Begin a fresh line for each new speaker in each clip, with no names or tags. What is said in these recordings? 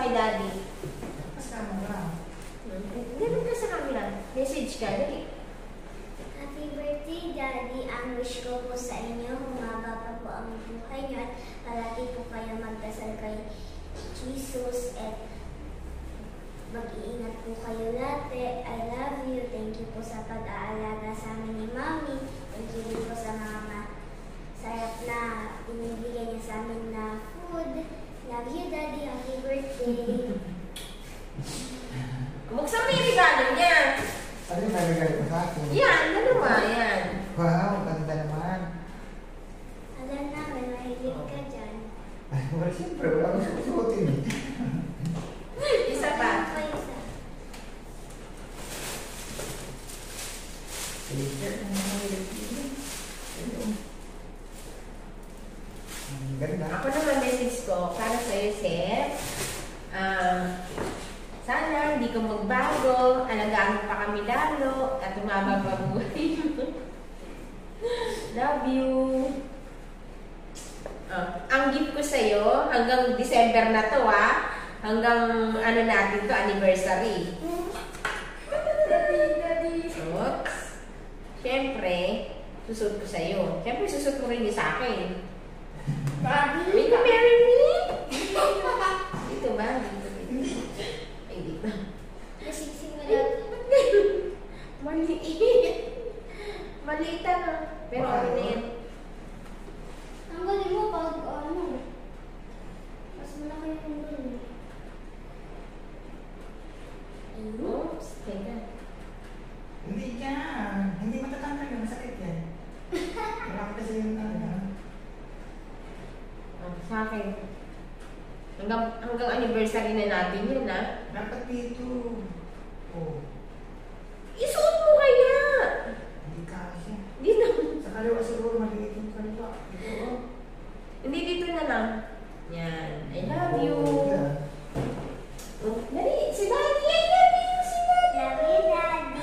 kay Daddy.
Kasama na.
Ganun ka sa camera. Message ka, dali.
Happy birthday, Daddy. Ang wish ko po sa inyo, humaba pa po ang buhay niyo at palagi po kayo magdasal kay Jesus at mag-iingat po kayo late. I love you. Thank you po sa pag-aalaga sa amin ni Mommy. Thank you din po sa mga masarap na binibigay niya sa amin na food. Love you, Daddy. Happy birthday.
Buksan mo yung regalo niya.
Ano yung nagagalit mo sa akin?
Yan, dalawa, yan.
Wow, ganda naman.
Alam namin, mahilig ka dyan.
Ay, wala siyempre, wala akong susuotin eh.
Isa pa.
Ano pa isa?
Ang ganda.
Ako naman message ko para sa'yo, Seth. Sana hindi ka magbago, alagaan mo pa kami lalo, at umaba pa buhay mo. Love you. Ang gift ko sa'yo, hanggang December na to hanggang ano natin to, anniversary. Oops. Siyempre, susot ko sa'yo. Siyempre, susot mo rin sa akin. May ka marry me? Dito ba? Dito. Ay, dito.
Nasiksing mo lang.
Maliit. Maliit na. Pero ano na yan?
Ang galing mo pag ano. Mas malaki yung galing.
Oops. Teka.
Hindi yan. Hindi matatanggal yan. Masakit yan. Malaki kasi yung
Sa akin. Hanggang anniversary na natin yun,
Dapat dito. Oh.
Isuot mo kaya!
Hindi kasi.
Hindi na.
Sa kaliwa siguro maliit yung kaliwa. Ito oh.
Hindi, dito na lang. Yan. I love you. Dali, si Daddy. I love you, si Daddy.
Love you, Daddy.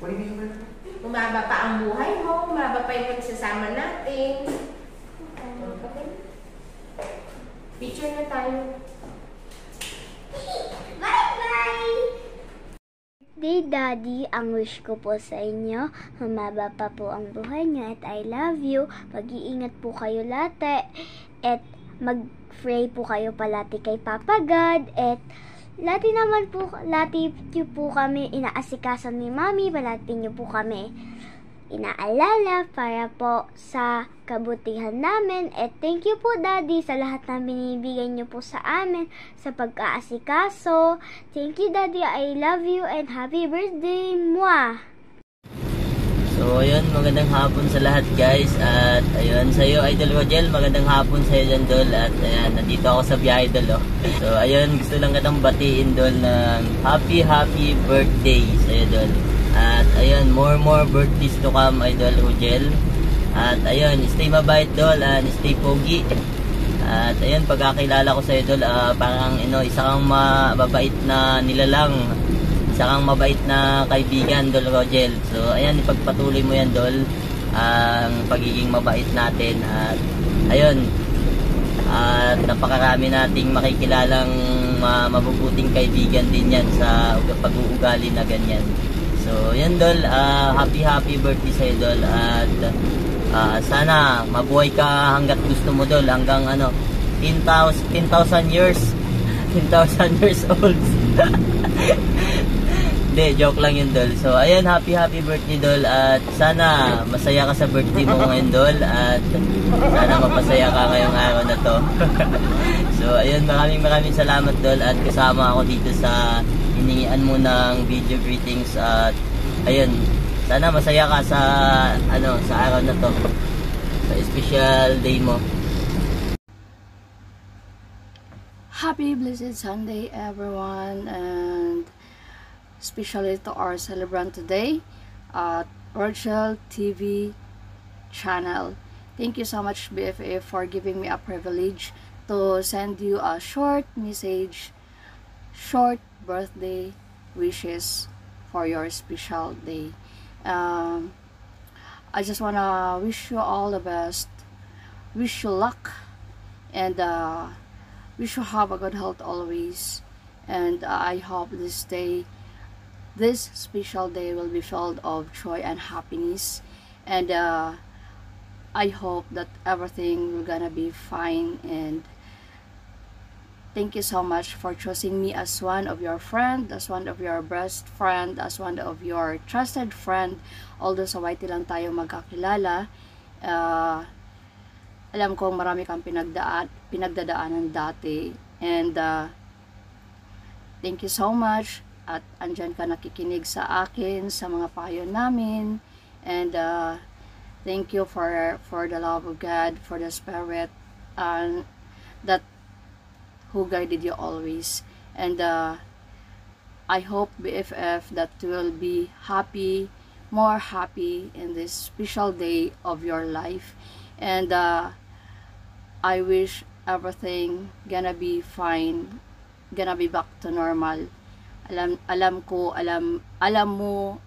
Kunin mo yung kaliwa.
Umaba pa ang buhay mo. Umaba pa yung pagsasama natin. Picture na tayo.
Bye-bye! Day, Daddy, ang wish ko po sa inyo, humaba pa po ang buhay niyo at I love you. Mag-iingat po kayo late at mag-pray po kayo palati kay Papa God at lati niyo po kami inaasikasan ni Mommy, palati niyo po kami inaalala para po sa kabutihan namin. At thank you po, Daddy, sa lahat na binibigay niyo po sa amin sa pag-aasikaso. Thank you, Daddy. I love you and happy birthday. Mwah!
So ayun, magandang hapon sa lahat, guys. At ayun, sa iyo Idol Rogel, magandang hapon sa iyo dyan, Dol. At ayan, nandito ako sa biyahe, Dol. So ayun, gusto lang kitang batiin, Dol, ng happy birthday sa iyo, Dol. At ayun, more birthdays to come, Idol Rogel. At ayun, stay mabait, Dol, and stay pogi. At ayun, pagkakilala ko sa iyo, Dol, parang isa kang mababait na nilalang, isa kang mabait na kaibigan, Dol Rogel. So ayan, ipagpatuloy mo yan, Dol, ang pagiging mabait natin. At ayun, at napakarami nating makikilalang mabubuting kaibigan din yan sa pag-uugali na ganyan. So yan, Dol, happy birthday sa'yo, Dol. At sana mabuhay ka hanggat gusto mo, Dol, hanggang 10,000 years 10,000 years old. Hindi, joke lang yun, Dol. So ayun, happy birthday, Dol. At sana masaya ka sa birthday mo ngayon, Dol. At sana mapasaya ka ngayong araw na to. So ayun, maraming salamat, Dol. At kasama ako dito sa hiningian mo ng video greetings. At ayun, sana masaya ka sa sa araw na to, sa special day mo.
Happy blessed Sunday, everyone, and especially to our celebrant today at Rogel TV channel. Thank you so much, BFA, for giving me a privilege to send you a short message, short birthday wishes for your special day. I just wanna wish you all the best, wish you luck and wish you have a good health always. And I hope this special day will be filled of joy and happiness, and I hope that everything will gonna be fine. And thank you so much for choosing me as one of your friend, as one of your best friend, as one of your trusted friend. Although sa YT lang tayo magkakilala, alam kong marami kang pinagdadaanan dati, and thank you so much at andyan ka nakikinig sa akin, sa mga payo namin, and thank you for the love of God, for the Spirit, and that who guided you always. And I hope BFF that will be happy, more happy in this special day of your life, and I wish everything gonna be fine, gonna be back to normal. Alam mo,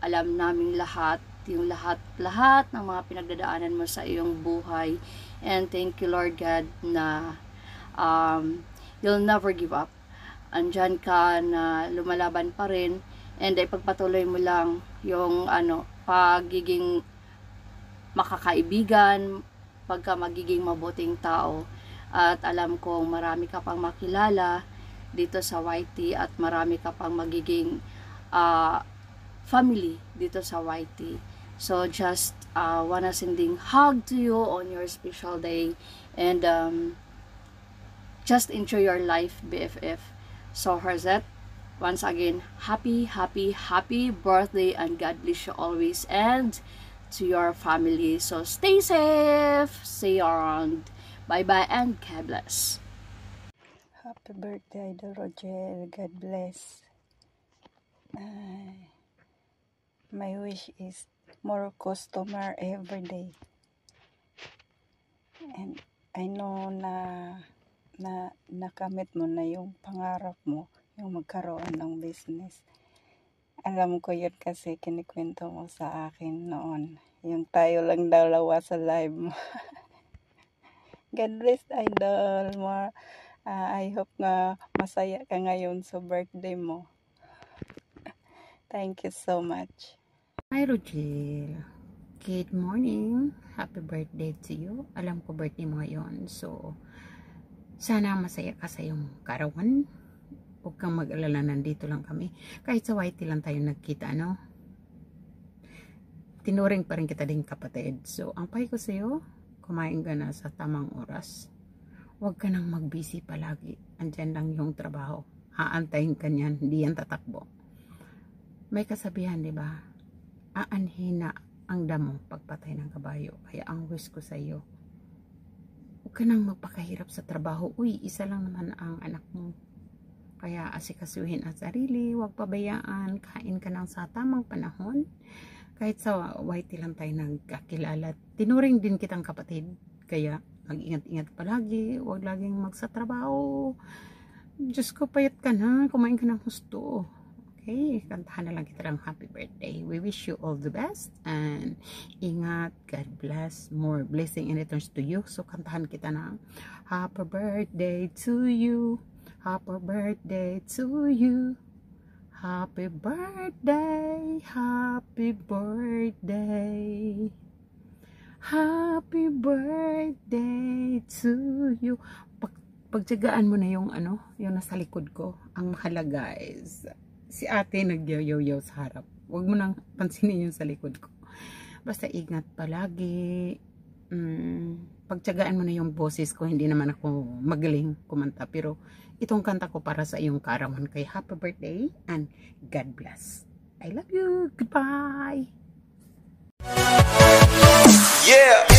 alam naming lahat, yung lahat ng mga pinagdadaanan mo sa iyong buhay. And thank you, Lord God, na you'll never give up. Andyan ka na lumalaban pa rin, and ipagpatuloy mo lang yung pagiging makakaibigan, pagka magiging mabuting tao. At alam kong marami ka pang makilala dito sa YT, at marami ka pang magiging family dito sa YT. So just wanna sending hug to you on your special day, and just enjoy your life, BFF. So Harzette, once again, happy birthday, and God bless you always, and to your family. So stay safe, stay around, bye bye, and God bless.
Happy birthday, Idol Rogel. God bless. My wish is more customer every day. And I know na nakamit mo na yung pangarap mo, yung magkaroon ng business. Alam ko yun kasi kinikwento mo sa akin noon. Yung tayo lang dalawa sa live mo. God bless, Idol. I hope nga masaya ka ngayon sa birthday mo. Thank you so much.
Hi Rogel. Good morning. Happy birthday to you. Alam ko birthday mo ngayon. So, sana masaya ka sa iyong karawan. Huwag kang mag-alala, nandito lang kami. Kahit sa YT lang tayo nagkita, no? Tinuring pa rin kita ding kapatid. So, ang payo ko sa iyo, kumain ka na sa tamang oras. Huwag ka nang mag-busy palagi. Andyan lang yung trabaho. Aantayin ka niyan. Hindi yan tatakbo. May kasabihan, di ba? Aanhin na ang damo pagpatay ng kabayo. Kaya ang wish ko sa iyo, huwag ka nang magpakahirap sa trabaho. Uy, isa lang naman ang anak mo. Kaya asikasuhin ang sarili. Huwag pabayaan. Kain ka nang sa tamang panahon. Kahit sa YT lang tayo nagkakilala. Tinuring din kitang kapatid. Kaya mag-ingat-ingat palagi, huwag laging magsatrabaho. Diyos ko, payat ka na, kumain ka ng husto. Okay, kantahan na lang kita ng happy birthday. We wish you all the best, and ingat, God bless, more blessing and returns to you. So kantahan kita ng happy birthday to you, happy birthday to you, happy birthday, happy birthday. Happy birthday to you. Pagtsagaan mo na yung yung nasa likod ko. Ang mahalaga is si ate nagyayaw sa harap. Huwag mo nang pansinin yung sa likod ko. Basta ingat palagi. Pagtsagaan mo na yung boses ko. Hindi naman ako magaling kumanta. Pero itong kanta ko para sa iyong karawan. Kay happy birthday and God bless. I love you. Goodbye.
Yeah.